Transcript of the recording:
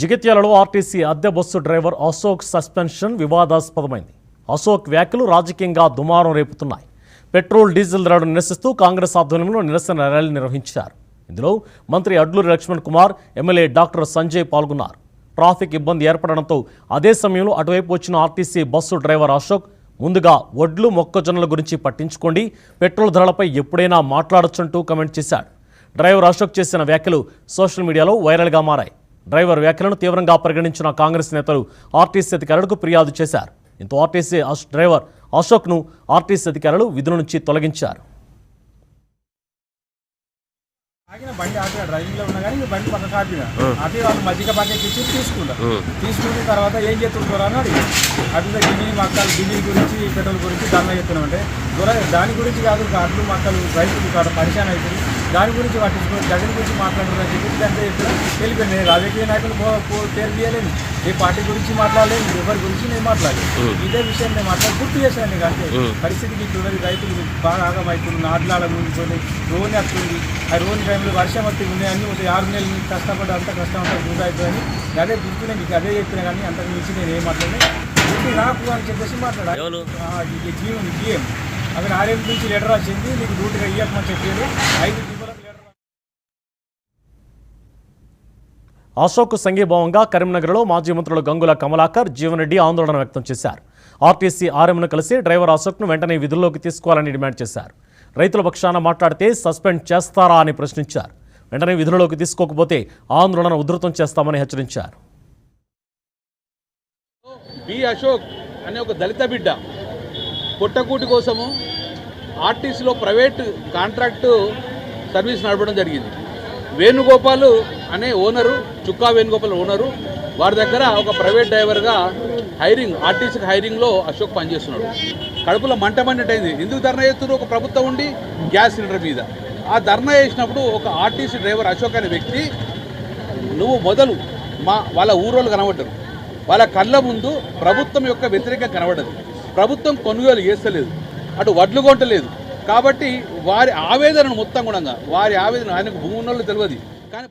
జగిత్యాలలో ఆర్టీసీ అద్దె bus driver Ashok suspension వివాదాస్పదమైంది. అశోక్ వ్యాఖ్యలు రాజకీయంగా దుమారం రేపుతున్నాయి. పెట్రోల్ డీజిల్ ధరలను నిరసిస్తూ కాంగ్రెస్ ఆధ్వర్యంలో నిరసన ర్యాలీ నిర్వహించారు. ఇందులో మంత్రి అడ్లూరి లక్ష్మణ్ కుమార్, ఎమ్మెల్యే డాక్టర్ సంజయ్ పాల్గొన్నారు. ట్రాఫిక్ ఇబ్బంది ఏర్పడడంతో అదే సమయంలో అటువైపు వచ్చిన ఆర్టీసీ బస్సు డ్రైవర్ అశోక్ ముందుగా వడ్లు మొక్కజొన్నల గురించి పట్టించుకోండి, పెట్రోల్ ధరలపై ఎప్పుడైనా మాట్లాడొచ్చంటూ కామెంట్ చేశాడు. డ్రైవర్ అశోక్ చేసిన వ్యాఖ్యలు సోషల్ మీడియాలో వైరల్గా మారాయి. డ్రైవర్ వ్యాఖ్యలను తీవ్రంగా పరిగణించిన కాంగ్రెస్ నేతలు ఆర్టీసీ అధికారులకు ఫిర్యాదు చేశారు. దీంతో ఆర్టీసీ డ్రైవర్ అశోక్ను ఆర్టీసీ అధికారులు విధుల నుంచి తొలగించారు. బండి ఆపిన డ్రైవింగ్ లో ఉన్నా కానీ బండి పక్కకు ఆపి వాళ్ళు మజ్జిగ ప్యాకెట్ ఇచ్చి తీసుకున్న తర్వాత ఏం చేస్తుంటారు అని అడిగారు. అట్లా గిన్నె మక్కలు గిన్నె గురించి పెట్రోల్ గురించి ధర్నా చేస్తున్నామంటే దాని గురించి కాదు, అట్లు మక్కలు రైతులు కాదు పరిశాన్ అవుతుంది, దాని గురించి పట్టించుకోవాలి, జగన్ గురించి మాట్లాడుతున్నారు చెప్పి అంతే చెప్పిన వెళ్ళిపోయింది. రాజకీయ నాయకులు పేరు తీయలేదు, ఏ పార్టీ గురించి మాట్లాడలేదు, ఎవరి గురించి నేను మాట్లాడలేదు. ఇదే విషయం నేను గుర్తు చేశాను. నీకు అంతే పరిస్థితికి చూడాలి. రైతులు బాగా ఆగమవుతుంది, నాట్లాల ముందుకొని రోని వస్తుంది. ఆ రోని టైంలో వర్షం వస్తుంది, ఉన్నాయి అన్నీ ఉంటాయి. 6 నెలల నుంచి కష్టపడి అంత కష్టం అంతా దూరం అవుతుందని అదే గుర్తునే మీకు అదే చెప్పినా కానీ అంతకు మించి నేను ఏం మాట్లాడలేదు. గుర్తు నాకు అని చెప్పేసి మాట్లాడాలి. జీఎం అక్కడ ఆర్ఎం నుంచి లెటర్ వచ్చింది, నీకు డ్యూటీగా ఇవ్వకమని చెప్పారు. 5 అశోక్ సంఘీభావంగా కరీంనగర్లో మాజీ మంత్రులు గంగుల కమలాకర్, జీవన్ రెడ్డి ఆందోళన వ్యక్తం చేశారు. ఆర్టీసీ ఆర్ఎంను కలిసి డ్రైవర్ అశోక్ను వెంటనే విధుల్లోకి తీసుకోవాలని డిమాండ్ చేశారు. రైతుల పక్షాన మాట్లాడితే సస్పెండ్ చేస్తారా అని ప్రశ్నించారు. వెంటనే విధుల్లోకి తీసుకోకపోతే ఆందోళన ఉధృతం చేస్తామని హెచ్చరించారు. బి అశోక్ అనే ఒక దళిత బిడ్డ పుట్టకూటి కోసము ఆర్టీసీలో ప్రైవేట్ కాంట్రాక్టు సర్వీస్ నడపడం జరిగింది. వేణుగోపాల్ అనే ఓనరు, చుక్కా వేణుగోపాల్ ఓనరు, వారి దగ్గర ఒక ప్రైవేట్ డ్రైవర్గా ఆర్టీసీకి హైరింగ్లో అశోక్ పనిచేస్తున్నాడు. కడుపులో మంట మంటైంది. ఎందుకు ధర్నా చేస్తున్నారు? ఒక ప్రభుత్వం ఉండి గ్యాస్ సిలిండర్ మీద ఆ ధర్నా చేసినప్పుడు ఒక ఆర్టీసీ డ్రైవర్ అశోక్ అనే వ్యక్తి, నువ్వు మొదలు వాళ్ళ ఊరోళ్ళు కనబడ్డారు, వాళ్ళ కళ్ళ ముందు ప్రభుత్వం యొక్క వ్యతిరేకంగా కనబడ్డది. ప్రభుత్వం కొనుగోలు చేస్తలేదు, అటు వడ్లు కొంటలేదు. కాబట్టి వారి ఆవేదనను మొత్తం కూడా వారి ఆవేదన ఆయనకు భూమి ఉన్నోళ్ళు తెలియదు కానీ